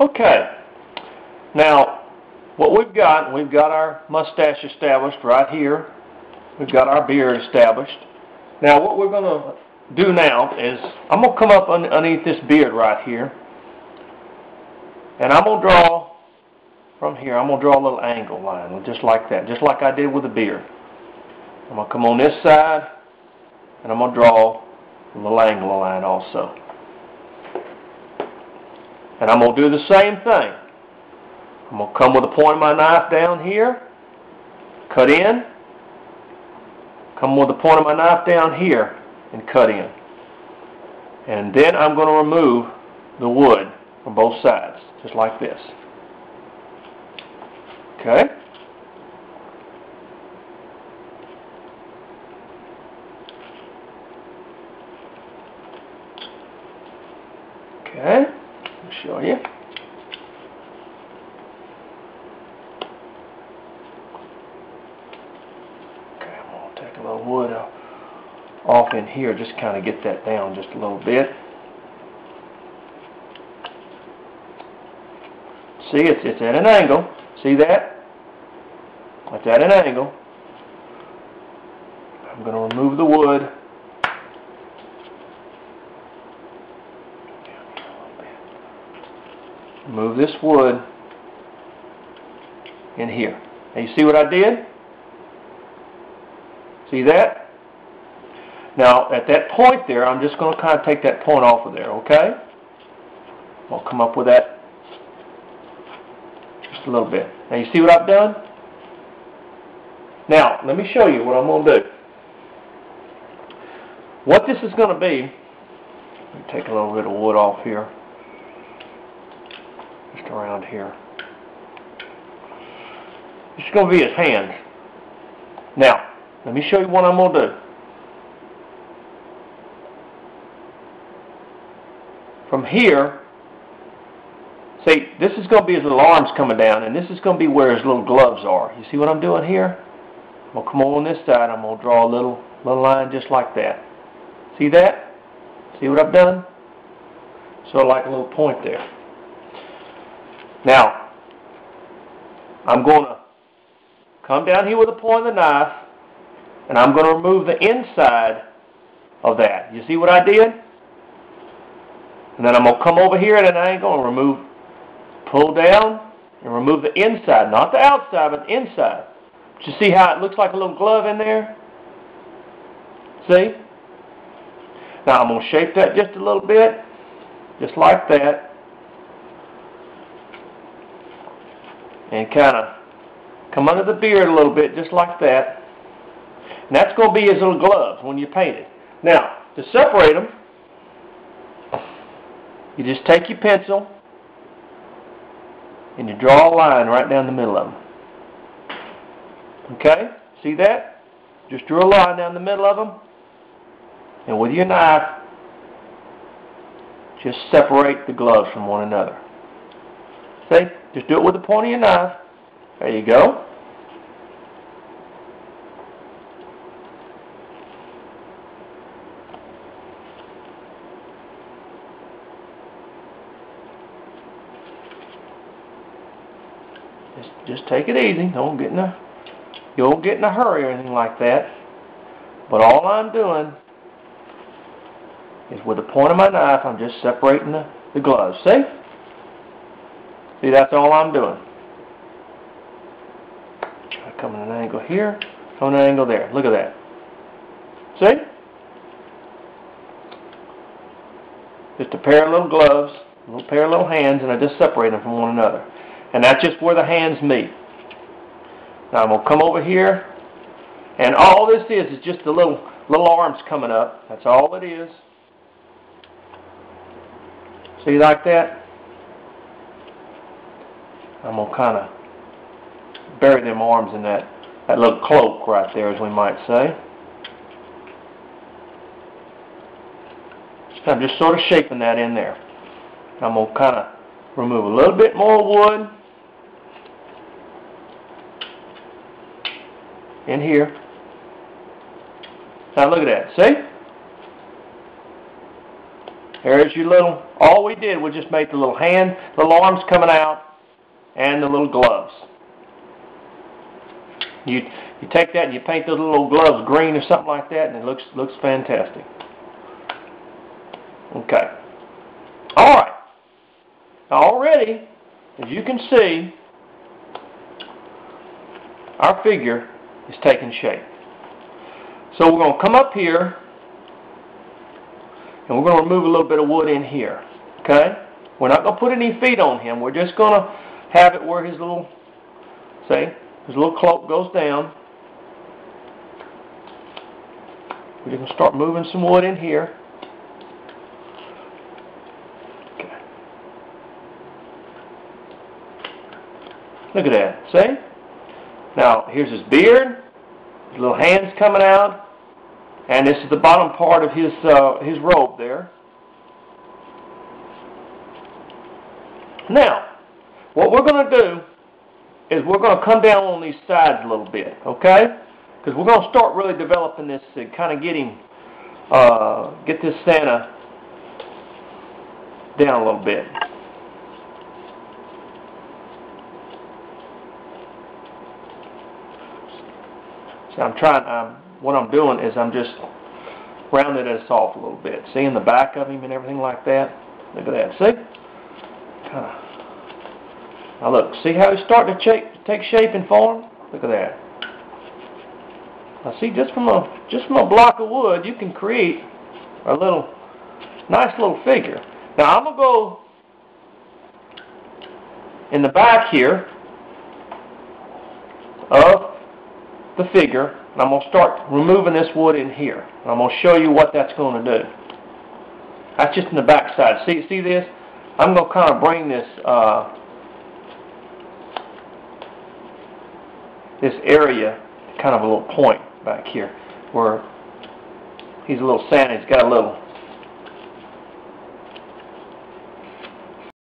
Okay, now what we've got our mustache established right here. We've got our beard established. Now what we're going to do now is I'm going to come up underneath this beard right here, and I'm going to draw from here. I'm going to draw a little angle line just like that, just like I did with the beard. I'm going to come on this side, and I'm going to draw a little angle line also. And I'm going to do the same thing. I'm going to come with the point of my knife down here, cut in, come with the point of my knife down here, and cut in. And then I'm going to remove the wood from both sides, just like this. Okay? Okay, I'll show you. Okay, I'm going to take a little wood off in here, just kind of get that down just a little bit. See, it's at an angle. See that? It's at an angle. I'm going to remove the wood. Move this wood in here. Now you see what I did? See that? Now at that point there, I'm just going to kind of take that point off of there, okay? I'll come up with that just a little bit. Now you see what I've done? Now let me show you what I'm going to do. What this is going to be, let me take a little bit of wood off here. Just around here. It's going to be his hands. Now, let me show you what I'm going to do. From here, see, this is going to be his little arms coming down, and this is going to be where his little gloves are. You see what I'm doing here? I'm going to come on this side. I'm going to draw a little line just like that. See that? See what I've done? So like a little point there. Now, I'm going to come down here with the point of the knife, and I'm going to remove the inside of that. You see what I did? And then I'm going to come over here at an angle and pull down, and remove the inside. Not the outside, but the inside. But you see how it looks like a little glove in there? See? Now I'm going to shape that just a little bit, just like that. And kind of come under the beard a little bit, just like that. And that's going to be his little gloves when you paint it. Now, to separate them, you just take your pencil and you draw a line right down the middle of them. Okay? See that? Just draw a line down the middle of them. And with your knife, just separate the gloves from one another. See? Just do it with the point of your knife. There you go. Just take it easy. You don't get in a hurry or anything like that. But all I'm doing is with the point of my knife, I'm just separating the gloves. See? See, that's all I'm doing. I come at an angle here, come at an angle there. Look at that. See? Just a pair of little gloves, a little pair of little hands, and I just separate them from one another. And that's just where the hands meet. Now I'm going to come over here, and all this is just the little arms coming up. That's all it is. See like that? I'm going to kind of bury them arms in that little cloak right there, as we might say. I'm just sort of shaping that in there. I'm going to kind of remove a little bit more wood in here. Now look at that. See? There's your little, all we did was just make the little hand, little arms coming out, and the little gloves. You take that and you paint those little gloves green or something like that, and it looks fantastic. Okay. Alright. Already, as you can see, our figure is taking shape. So we're going to come up here, and we're going to remove a little bit of wood in here. Okay? We're not going to put any feet on him. We're just going to have it where his little, see, his little cloak goes down. We're going to start moving some wood in here. Okay. Look at that. See? Now, here's his beard, his little hands coming out, and this is the bottom part of his robe there. Now, what we're going to do is we're going to come down on these sides a little bit, okay? Because we're going to start really developing this and kind of get this Santa down a little bit. So what I'm doing is I'm just rounding this off a little bit. Seeing the back of him and everything like that. Look at that. See? Now look. See how he's starting to take shape and form? Look at that. Now see, just from a block of wood, you can create a nice little figure. Now I'm gonna go in the back here of the figure, and I'm going to start removing this wood in here. And I'm going to show you what that's going to do. That's just in the back side. See this? I'm going to kind of bring this this area to kind of a little point back here where he's a little Santa. He's got a little